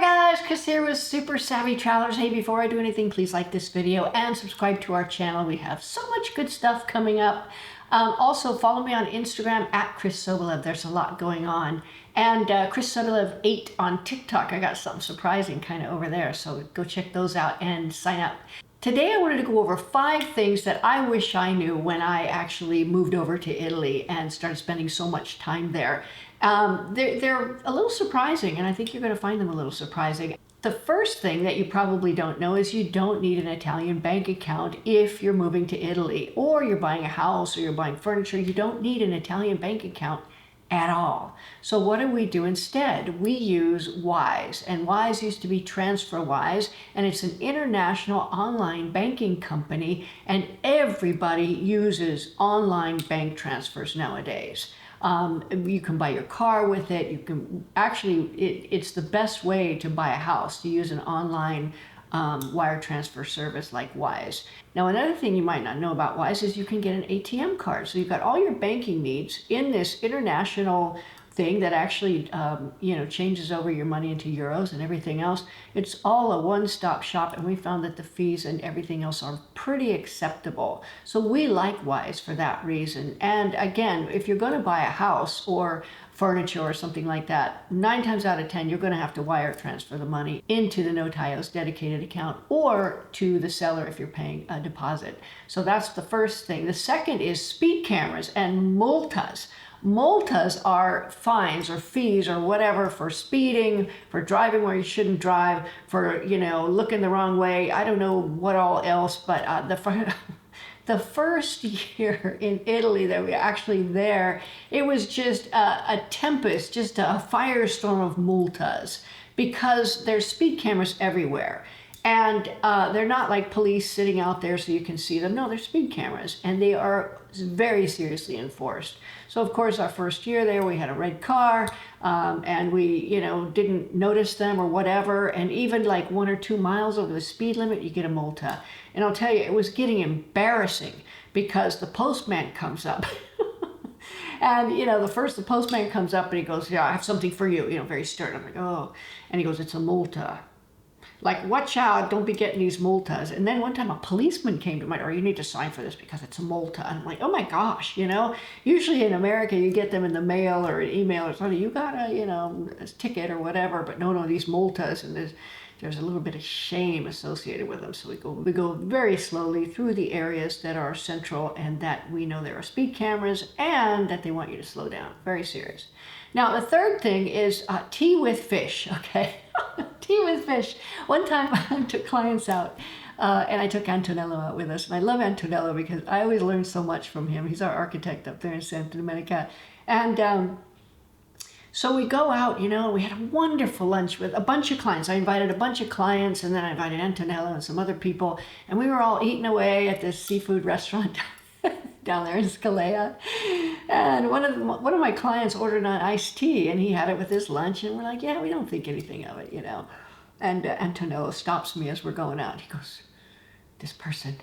Hi guys, Chris here with Super Savvy Travelers. Hey, before I do anything, please like this video and subscribe to our channel. We have so much good stuff coming up. Also, follow me on Instagram at Chris Sobolev. There's a lot going on. And Chris Sobolev 8 on TikTok. I got something surprising kind of over there, so go check those out and sign up. Today I wanted to go over 5 things that I wish I knew when I actually moved over to Italy and started spending so much time there. They're a little surprising, and I think you're going to find them a little surprising. The first thing that you probably don't know is you don't need an Italian bank account if you're moving to Italy, or you're buying a house or you're buying furniture. You don't need an Italian bank account at all. So what do we do instead? We use Wise, and Wise used to be TransferWise, and it's an international online banking company, and everybody uses online bank transfers nowadays. You can buy your car with it. You can actually, it's the best way to buy a house, to use an online wire transfer service like Wise. Now, another thing you might not know about Wise is you can get an ATM card. So you've got all your banking needs in this international thing that actually, changes over your money into euros and everything else. It's all a one-stop shop, and we found that the fees and everything else are pretty acceptable. So we like Wise for that reason. And again, if you're going to buy a house or furniture or something like that, 9 times out of 10, you're going to have to wire transfer the money into the notaio's dedicated account or to the seller if you're paying a deposit. So that's the first thing. The second is speed cameras and multas. Multas are fines or fees or whatever for speeding, for driving where you shouldn't drive, for, looking the wrong way. I don't know what all else, but the first year in Italy that we were actually there, it was just a tempest, just a firestorm of multas, because there's speed cameras everywhere. And they're not like police sitting out there so you can see them. No, they're speed cameras, and they are very seriously enforced. So of course, our first year there, we had a red car, and we, didn't notice them or whatever. And even like 1 or 2 miles over the speed limit, you get a multa. And I'll tell you, it was getting embarrassing because the postman comes up. And, the postman comes up and he goes, "Yeah, I have something for you," very stern. I'm like, "Oh," and he goes, "It's a multa." Like, watch out, don't be getting these multas. And then one time a policeman came to my door, "You need to sign for this because it's a multa." And I'm like, oh my gosh, usually in America you get them in the mail or an email or something. You got a ticket or whatever, but no, these multas, and there's a little bit of shame associated with them. So we go very slowly through the areas that are central and that we know there are speed cameras and that they want you to slow down. Very serious. Now, the third thing is tea with fish, okay? Tea with fish. One time I took clients out and I took Antonello out with us. And I love Antonello because I always learn so much from him. He's our architect up there in Santa Domenica. And so we go out, we had a wonderful lunch with a bunch of clients. I invited a bunch of clients, and then I invited Antonello and some other people. And we were all eating away at this seafood restaurant down there in Scalea. And one of my clients ordered an iced tea, and he had it with his lunch, and we're like, yeah, we don't think anything of it, And Antonello stops me as we're going out. He goes, "This person,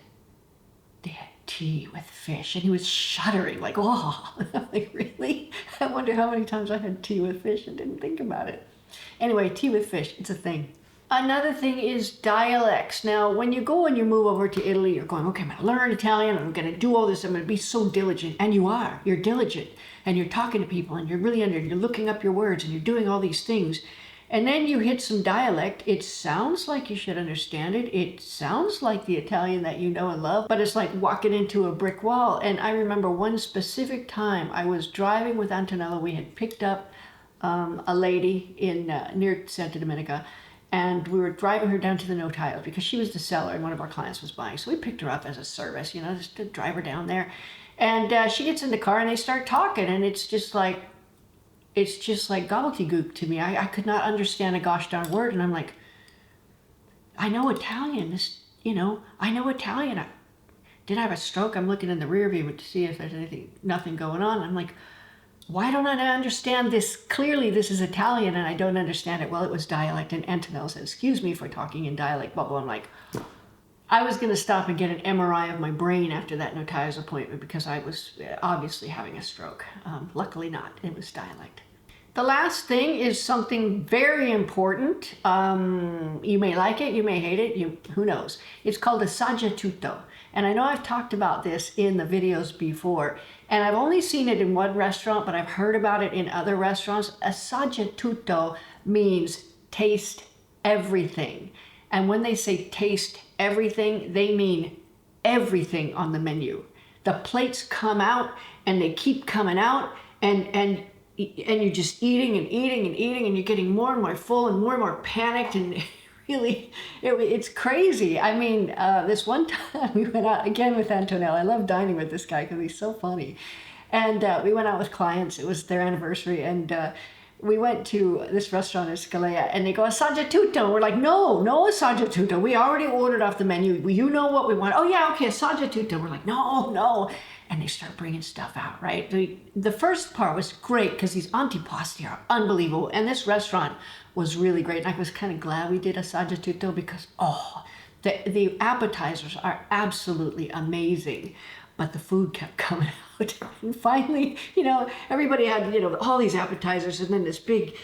they had tea with fish," and he was shuddering, like, "Oh." I'm like, really? I wonder how many times I had tea with fish and didn't think about it. Anyway, tea with fish, it's a thing. Another thing is dialects. Now, when you go and you move over to Italy, you're going, okay, I'm going to learn Italian, I'm going to do all this, I'm going to be so diligent. And you are. You're diligent. And you're talking to people, and you're looking up your words, and you're doing all these things. And then you hit some dialect. It sounds like you should understand it. It sounds like the Italian that you know and love, but it's like walking into a brick wall. And I remember one specific time I was driving with Antonello. We had picked up a lady in near Santa Domenica, and we were driving her down to the notaio because she was the seller and one of our clients was buying. So we picked her up as a service, just to drive her down there. And she gets in the car and they start talking, and it's just like gobbledygook to me. I could not understand a gosh darn word, and I'm like, I know Italian. I know Italian. Did I have a stroke? I'm looking in the rear view to see if there's nothing going on. I'm like, why don't I understand this? Clearly this is Italian and I don't understand it. Well, it was dialect, and Antonello said, "Excuse me for talking in dialect," blah, blah. I'm like, I was going to stop and get an MRI of my brain after that notario's appointment because I was obviously having a stroke. Luckily not. It was dialect. The last thing is something very important. You may like it, you may hate it, who knows. It's called Assaggia Tutto. And I know I've talked about this in the videos before, and I've only seen it in one restaurant, but I've heard about it in other restaurants. Assaggia Tutto means taste everything. And when they say taste everything, they mean everything on the menu. The plates come out and they keep coming out, and you're just eating and eating and eating, and you're getting more and more full and more panicked, and really, it's crazy. I mean, this one time we went out again with Antonella. I love dining with this guy because he's so funny. And we went out with clients. It was their anniversary, and we went to this restaurant in Scalea, and they go, Assaggia Tutto. And we're like, no Assaggia Tutto. We already ordered off the menu. You know what we want. Oh yeah, okay, Assaggia Tutto. We're like, no. And they start bringing stuff out, right? The first part was great because these antipasti are unbelievable. And this restaurant was really great. And I was kind of glad we did Assaggia Tutto because, the appetizers are absolutely amazing. But the food kept coming out. And finally, everybody had, all these appetizers and then this big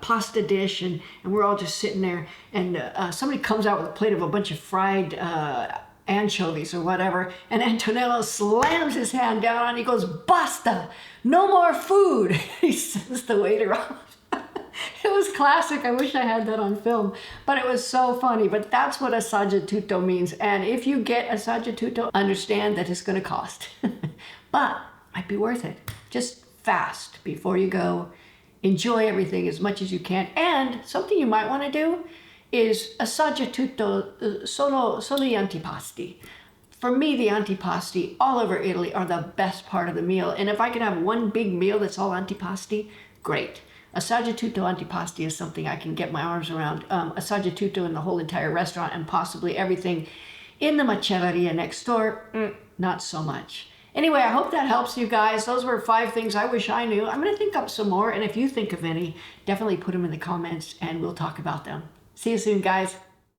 pasta dish. And we're all just sitting there. And somebody comes out with a plate of a bunch of fried anchovies or whatever. And Antonello slams his hand down and he goes, basta, no more food. He sends the waiter off. It was classic. I wish I had that on film, but it was so funny. But that's what Assaggia Tutto means. And if you get Assaggia Tutto, understand that it's going to cost, but might be worth it. Just fast before you go. Enjoy everything as much as you can. And something you might want to do is Assaggia Tutto solo gli antipasti. For me, the antipasti all over Italy are the best part of the meal. And if I could have one big meal that's all antipasti, great. Assaggia Tutto antipasti is something I can get my arms around. Assaggia Tutto in the whole entire restaurant and possibly everything in the macelleria next door, not so much. Anyway, I hope that helps you guys. Those were 5 things I wish I knew. I'm going to think up some more, and if you think of any, definitely put them in the comments and we'll talk about them. See you soon, guys.